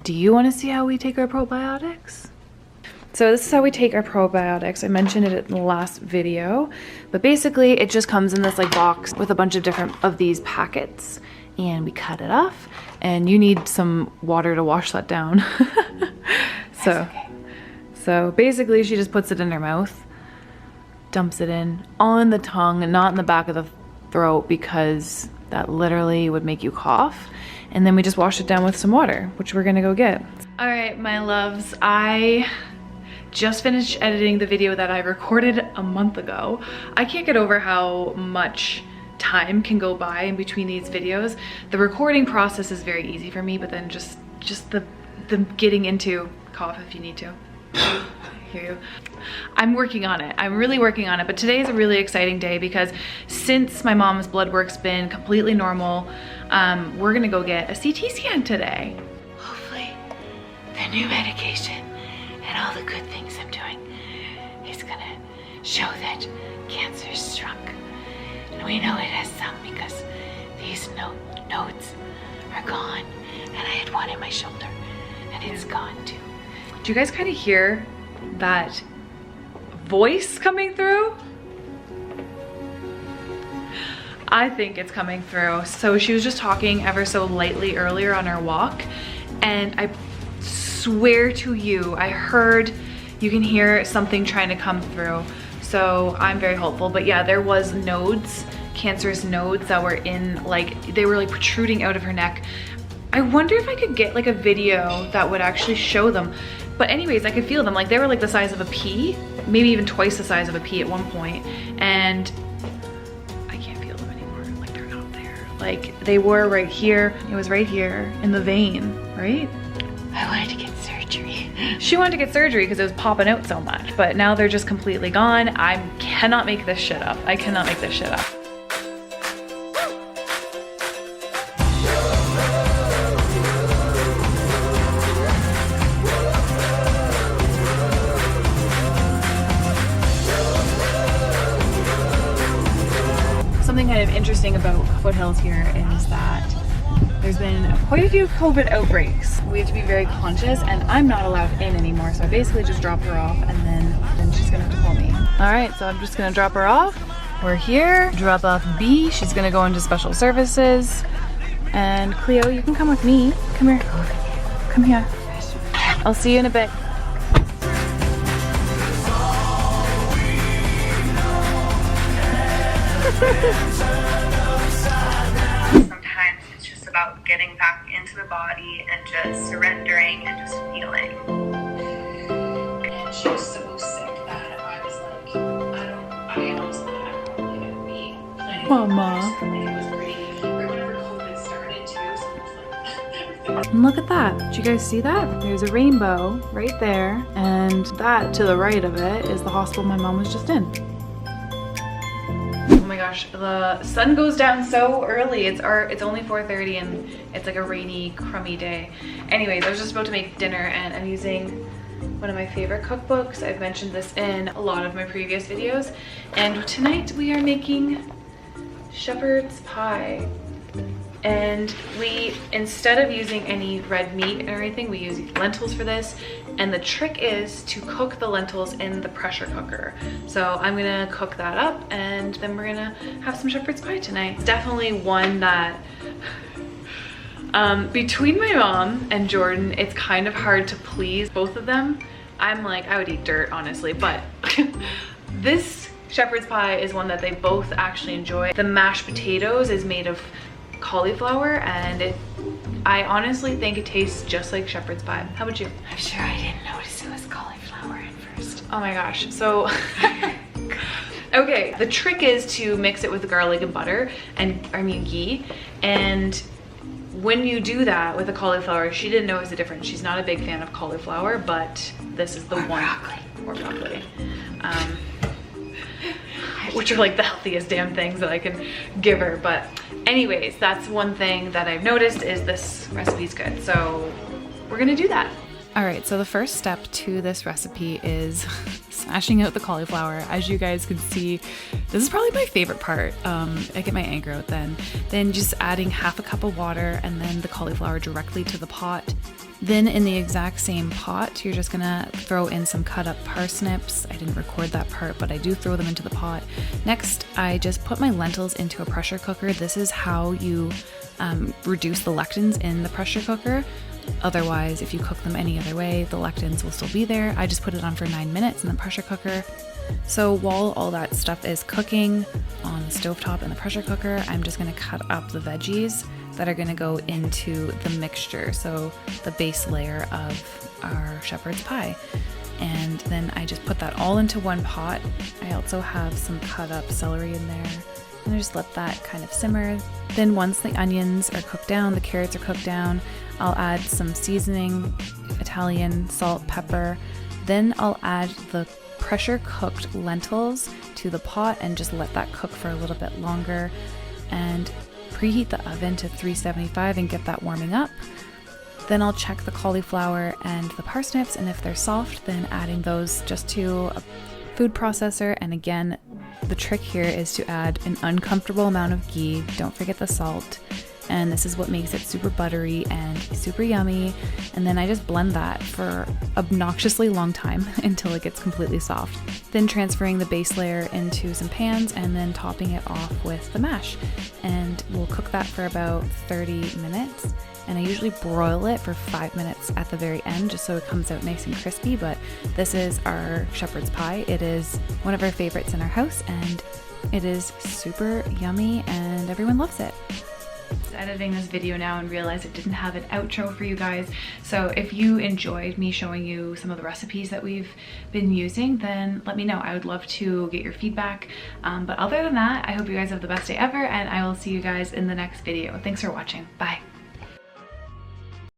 Do you want to see how we take our probiotics? So this is how we take our probiotics. I mentioned it in the last video, but basically it just comes in this like box with a bunch of different of these packets, and we cut it off, and you need some water to wash that down. So basically she just puts it in her mouth, dumps it in on the tongue, not in the back of the throat, because that literally would make you cough. And then we just wash it down with some water, which we're gonna go get. All right, my loves, I just finished editing the video that I recorded a month ago. I can't get over how much time can go by in between these videos. The recording process is very easy for me, but then just the getting into, cough if you need to. I hear you. I'm working on it. I'm really working on it, but today is a really exciting day because since my mom's blood work's been completely normal, we're gonna go get a CT scan today. Hopefully the new medication and all the good things I'm doing is gonna show that cancer's shrunk. And we know it has some because these nodes are gone, and I had one in my shoulder and it's gone too. Do you guys kind of hear that voice coming through? I think it's coming through. So she was just talking ever so lightly earlier on our walk, and I swear to you, I heard, you can hear something trying to come through. So I'm very hopeful, but yeah, there was nodes, cancerous nodes that were in, like, they were like protruding out of her neck. I wonder if I could get like a video that would actually show them. But anyways, I could feel them. Like they were like the size of a pea, maybe even twice the size of a pea at one point. And I can't feel them anymore. Like they're not there. Like they were right here. It was right here in the vein, right? I wanted to get surgery. She wanted to get surgery because it was popping out so much. But now they're just completely gone. I cannot make this shit up. I cannot make this shit up. Something kind of interesting about Foothills here is that there's been quite a few COVID outbreaks. We have to be very conscious, and I'm not allowed in anymore, so I basically just drop her off, and then she's gonna have to call me. All right, so I'm just gonna drop her off. We're here, drop off B. She's gonna go into special services. And Cleo, you can come with me. Come here, come here. I'll see you in a bit. Sometimes it's just about getting back into the body and just surrendering and just feeling. And she was so sick that I was like, I honestly don't think be planning. Mama. It was pretty, right whenever COVID started too, so it was like, And look at that. Did you guys see that? There's a rainbow right there, and that to the right of it is the hospital my mom was just in. Oh my gosh, the sun goes down so early. It's only 4:30 and it's like a rainy, crummy day. Anyways, I was just about to make dinner and I'm using one of my favorite cookbooks. I've mentioned this in a lot of my previous videos. And tonight we are making shepherd's pie. And we, instead of using any red meat or anything, we use lentils for this. And the trick is to cook the lentils in the pressure cooker. So I'm gonna cook that up and then we're gonna have some shepherd's pie tonight. It's definitely one that, between my mom and Jordan, it's kind of hard to please both of them. I'm like, I would eat dirt, honestly, but this shepherd's pie is one that they both actually enjoy. The mashed potatoes is made of cauliflower, and I honestly think it tastes just like shepherd's pie. How about you? I'm sure I didn't notice it was cauliflower at first. Oh my gosh, so okay, the trick is to mix it with garlic and butter, and I mean ghee, and when you do that with the cauliflower, she didn't notice the difference. She's not a big fan of cauliflower, but this is the one. Or broccoli. Which are like the healthiest damn things that I can give her. But anyways, that's one thing that I've noticed is this recipe's good. So we're gonna do that. All right, so the first step to this recipe is smashing out the cauliflower. As you guys can see, this is probably my favorite part. I get my anger out then. Then just adding half a cup of water and then the cauliflower directly to the pot. Then in the exact same pot, you're just gonna throw in some cut up parsnips. I didn't record that part, but I do throw them into the pot. Next, I just put my lentils into a pressure cooker. This is how you reduce the lectins in the pressure cooker. Otherwise, if you cook them any other way, the lectins will still be there. I just put it on for 9 minutes in the pressure cooker. So while all that stuff is cooking on the stovetop in the pressure cooker, I'm just gonna cut up the veggies that are gonna go into the mixture. So the base layer of our shepherd's pie. And then I just put that all into one pot. I also have some cut up celery in there. And I just let that kind of simmer. Then once the onions are cooked down, the carrots are cooked down, I'll add some seasoning, Italian salt, pepper. Then I'll add the pressure cooked lentils to the pot and just let that cook for a little bit longer and preheat the oven to 375 and get that warming up. Then I'll check the cauliflower and the parsnips, and if they're soft, then adding those just to a food processor. And again, the trick here is to add an uncomfortable amount of ghee. Don't forget the salt. And this is what makes it super buttery and super yummy. And then I just blend that for obnoxiously long time until it gets completely soft. Then transferring the base layer into some pans and then topping it off with the mash. And we'll cook that for about 30 minutes. And I usually broil it for 5 minutes at the very end just so it comes out nice and crispy. But this is our shepherd's pie. It is one of our favorites in our house and it is super yummy and everyone loves it. Editing this video now and realized it didn't have an outro for you guys. So if you enjoyed me showing you some of the recipes that we've been using, then let me know. I would love to get your feedback. But other than that, I hope you guys have the best day ever and I will see you guys in the next video. Thanks for watching. Bye.